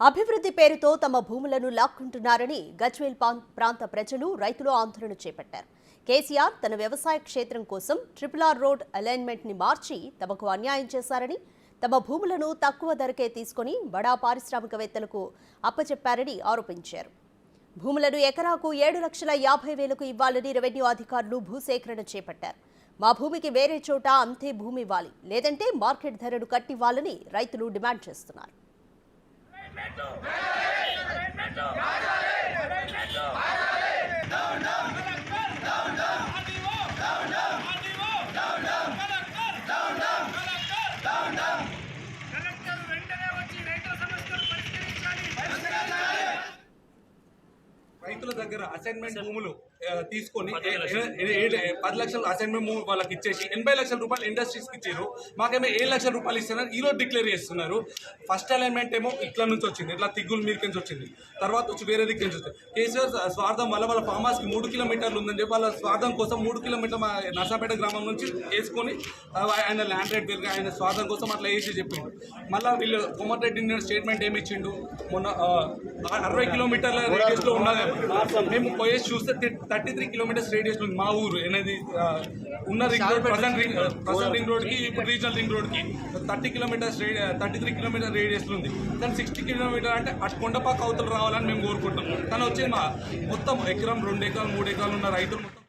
అభివృద్ధి పేరుతో తమ భూములను లాక్కుంటున్నారని గజ్వేల్ ప్రాంత ప్రజలు రైతులు ఆందోళన చేపట్టారు. కేసీఆర్ తన వ్యవసాయ క్షేత్రం కోసం RRR రోడ్ అలైన్మెంట్ ని మార్చి తమకు అన్యాయం చేశారని, తమ భూములను తక్కువ ధరకే తీసుకుని బడా పారిశ్రామికవేత్తలకు అప్పచెప్పారని ఆరోపించారు. భూములను ఎకరాకు 7,50,000కు ఇవ్వాలని రెవెన్యూ అధికారులు భూసేకరణ చేపట్టారు. మా భూమికి వేరే చోట అంతే భూమి ఇవ్వాలి, లేదంటే మార్కెట్ ధరను కట్టివ్వాలని రైతులు డిమాండ్ చేస్తున్నారు. రైతుల దగ్గర అసైన్మెంట్ భూములు తీసుకొని 10 లక్షల అసైన్మెంట్ భూములు వాళ్ళకి ఇచ్చేసి 80 లక్షల రూపాయలు ఇండస్ట్రీస్కి ఇచ్చారు. మాకేమో 7 లక్షల రూపాయలు ఇస్తున్నారు. ఈరోజు డిక్లేర్ చేస్తున్నారు. ఫస్ట్ అలైన్మెంట్ ఏమో ఇట్లా నుంచి వచ్చింది, ఇట్లా తిగ్గులు మీదకి నుంచి వచ్చింది. తర్వాత వచ్చి వేరే దిక్కు నుంచి వచ్చింది. కేసీఆర్ స్వార్థం వల్ల వాళ్ళ ఫామ్ హౌస్కి 3 కిలోమీటర్లు ఉందని చెప్పి వాళ్ళ స్వార్థం కోసం 3 కిలోమీటర్ల నర్సాపేట గ్రామం నుంచి వేసుకొని ఆయన ల్యాండ్ రేట్ పెరిగి ఆయన స్వార్థం కోసం అట్లా వేసి చెప్పిండు. మళ్ళీ వీళ్ళు కోమటిరెడ్డి స్టేట్మెంట్ ఏమి ఇచ్చిండు, మొన్న 60 కిలోమీటర్ల రేడియస్లో ఉన్నది. మేము పోయేసి చూస్తే 33 కిలోమీటర్స్ రేడియస్ ఉంది మా ఊరు అనేది. ఉన్న రింగ్ రోడ్ ప్రజెంట్ రింగ్ రోడ్కి ఇప్పుడు రీజనల్ రింగ్ రోడ్కి 33 కిలోమీటర్ రేడియస్ ఉంది. కానీ 60 కిలోమీటర్ అంటే అటు కొండపాక అవతలు రావాలని మేము కోరుకుంటాం. కానీ వచ్చి మా మొత్తం ఎకరం 2 ఎకరాలు 3 ఎకరాలు ఉన్న రైతులు మొత్తం